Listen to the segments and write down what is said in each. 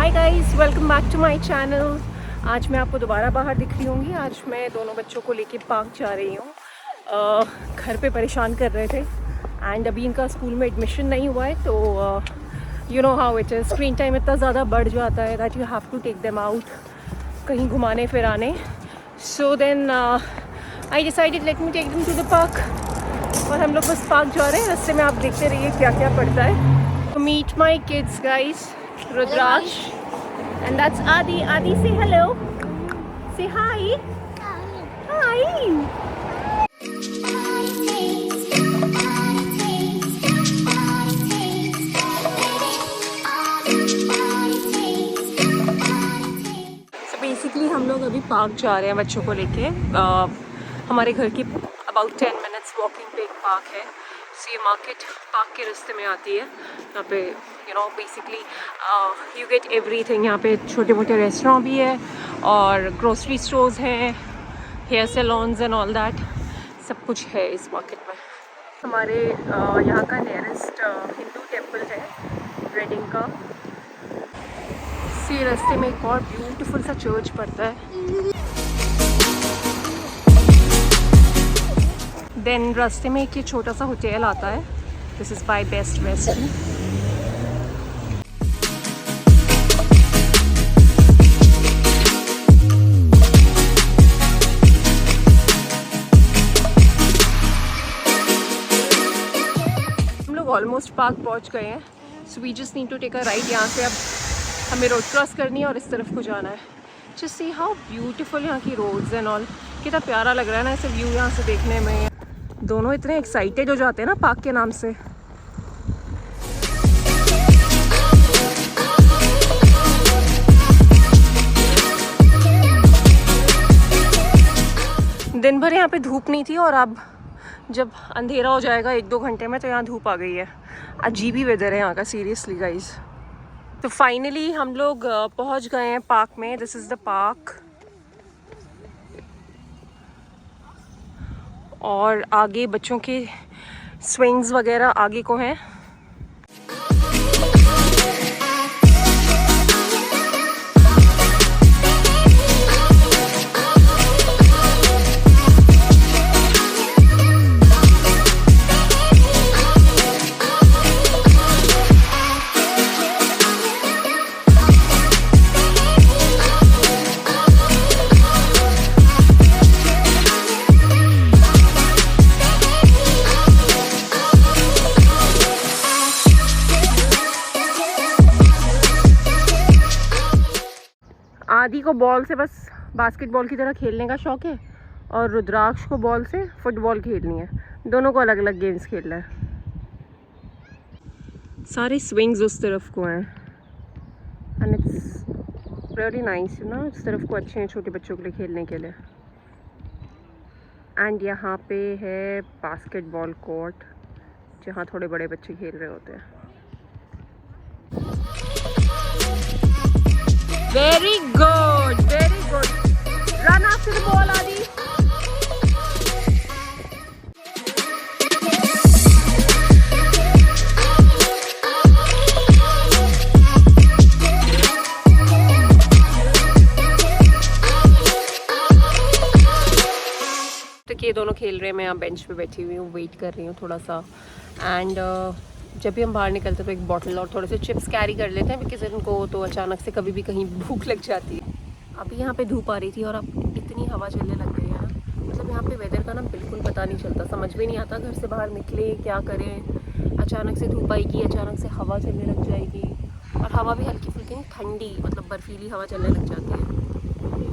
Hi guys, welcome back to my channel. आज मैं आपको दोबारा बाहर दिख रही होंगी। आज मैं दोनों बच्चों को लेके पार्क जा रही हूँ। घर पे परेशान कर रहे थे एंड अभी इनका स्कूल में एडमिशन नहीं हुआ है, तो you know how it is, screen time इतना ज़्यादा बढ़ जाता है that you have to take them out कहीं घुमाने फिराने। So then I decided let me take them to the park. और हम लोग बस पार्क जा रहे हैं, रास्ते में आप देखते रहिए क्या क्या पड़ता है। Meet my kids guys, Rudraksh, and that's Adi. Adi, say hello. Say hi. Hi. So basically हम लोग अभी पार्क जा रहे हैं बच्चों को लेके। हमारे घर की अबाउट 10 मिनट्स वॉकिंग पे एक पार्क है। ये मार्केट पार्क के रास्ते में आती है। यहाँ पे you know basically you get everything. यहाँ पे छोटे मोटे रेस्टोरेंट भी है और ग्रोसरी स्टोर्स हैं, hair salons and all that, सब कुछ है इस मार्केट में। हमारे यहाँ का नियरेस्ट हिंदू टेम्पल है रेडिंग का। इसी रास्ते में एक और ब्यूटीफुल सा चर्च पड़ता है। देन रास्ते में एक ये छोटा सा होटल आता है। This is by Best Western. हम लोग ऑलमोस्ट पार्क पहुंच गए हैं। So we just need to take a right. यहाँ से अब हमें रोड क्रॉस करनी है और इस तरफ को जाना है। जस्ट सी हाउ ब्यूटीफुल यहाँ की रोड्स एंड ऑल। कितना प्यारा लग रहा है ना ऐसे व्यू यहाँ से देखने में। दोनों इतने एक्साइटेड हो जाते हैं ना पार्क के नाम से। दिन भर यहाँ पे धूप नहीं थी और अब जब अंधेरा हो जाएगा 1-2 घंटे में तो यहाँ धूप आ गई है। अजीब ही वेदर है यहाँ का, सीरियसली गाइज। तो फाइनली हम लोग पहुँच गए हैं पार्क में। This is the park. और आगे बच्चों के स्विंग्स वगैरह आगे को हैं। आदि को बॉल से बस बास्केटबॉल की तरह खेलने का शौक है और रुद्राक्ष को बॉल से फुटबॉल खेलनी है। दोनों को अलग अलग गेम्स खेलना है। सारे स्विंग्स उस तरफ को हैं and it's really nice, you know. इस तरफ को अच्छे हैं छोटे बच्चों के लिए खेलने के लिए। एंड यहाँ पे है बास्केटबॉल कोर्ट जहाँ थोड़े बड़े बच्चे खेल रहे होते हैं। Very good, very good. Run after the ball, Adi. तो ये दोनों खेल रहे हैं, मैं यहाँ बेंच पे बैठी हुई हूँ, वेट कर रही हूँ थोड़ा सा। एंड जब भी हम बाहर निकलते हैं तो एक बॉटल और थोड़े से चिप्स कैरी कर लेते हैं, बिकॉज इनको तो अचानक से कभी भी कहीं भूख लग जाती है। अभी यहाँ पे धूप आ रही थी और अब इतनी हवा चलने लग गई है ना, मतलब यहाँ पे वेदर का ना बिल्कुल पता नहीं चलता। समझ में नहीं आता घर से बाहर निकले क्या करें। अचानक से धूप आएगी, अचानक से हवा चलने लग जाएगी और हवा भी हल्की फुल्की नहीं, ठंडी मतलब बर्फीली हवा चलने लग जाती है।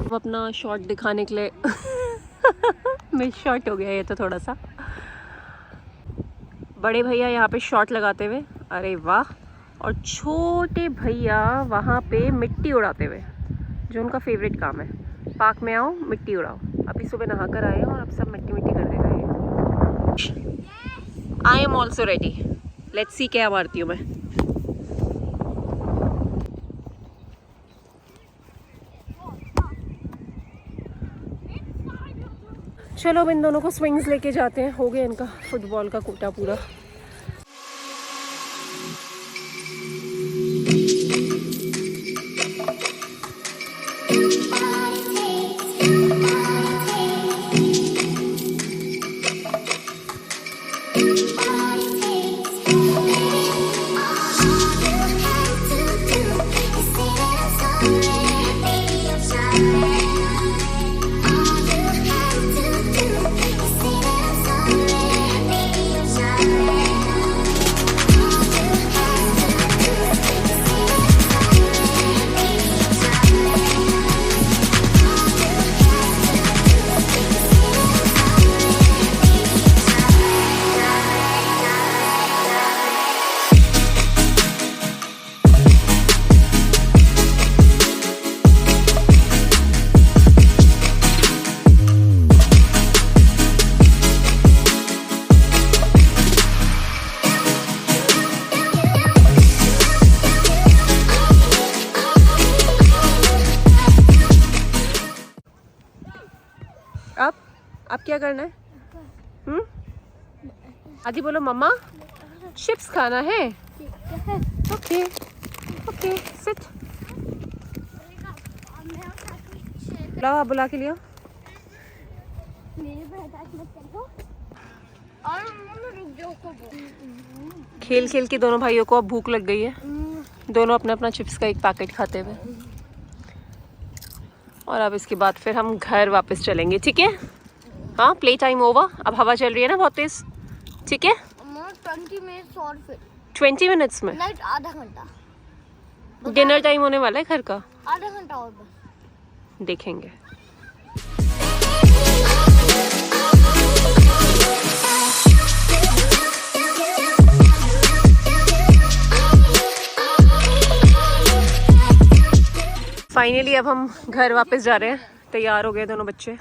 अब अपना शॉट दिखाने के लिए मिस शॉट हो गया ये तो थोड़ा सा। बड़े भैया यहाँ पे शॉट लगाते हुए, अरे वाह। और छोटे भैया वहाँ पे मिट्टी उड़ाते हुए, जो उनका फेवरेट काम है। पार्क में आओ, मिट्टी उड़ाओ। अभी सुबह नहा कर आए और अब सब मिट्टी मिट्टी कर देगा ये। I am also ready. Let's see क्या मारती हूँ मैं। चलो अब इन दोनों को स्विंग्स लेके जाते हैं। हो गया इनका फुटबॉल का कोटा पूरा। अब क्या करना है? आदि बोलो मम्मा चिप्स खाना है। Okay okay sit. लाओ आप बुला के लिया। खेल खेल के दोनों भाइयों को अब भूख लग गई है। दोनों अपना अपना चिप्स का एक पैकेट खाते हुए। और अब इसके बाद फिर हम घर वापस चलेंगे, ठीक है? हाँ, प्ले टाइम ओवर। अब हवा चल रही है ना बहुत तेज, ठीक है? 20 मिनट्स और फिर 20 मिनट्स में नहीं, आधा घंटा डिनर टाइम होने वाला है घर का। आधा घंटा और बस देखेंगे। फाइनली अब हम घर वापस जा रहे हैं। तैयार हो गए दोनों बच्चे।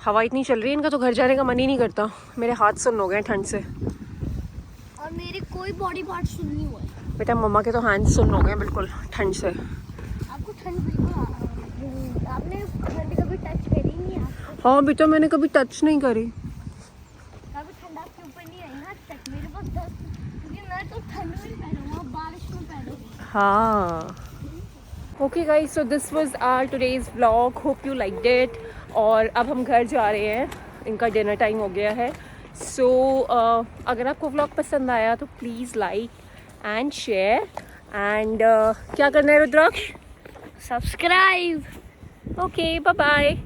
हवा इतनी चल रही है, इनका तो घर जाने का मन ही नहीं करता। मेरे हाथ सुन्न हो गए ठंड से। और मेरे कोई बॉडी पार्ट सुन नहीं हुआ है। बेटा मम्मा के तो हैंड सुन्न हो गए बिल्कुल ठंड से। आपको ठंड बिल्कुल आपने ठंड कभी टच करी नहीं है? हाँ बेटा, मैंने कभी टच नहीं करी। कभी ठंड आपके ऊपर नहीं आई ना तक। मेरे पास 10, क्योंकि मैं तो ठंड में पहनूंगा, बारिश में पहनूंगा। हाँ okay guys, so this was our today's vlog. Hope you liked it. और अब हम घर जा रहे हैं, इनका डिनर टाइम हो गया है। सो अगर आपको व्लॉग पसंद आया तो please like and share and क्या करना है Rudraksh? Subscribe. Okay bye bye.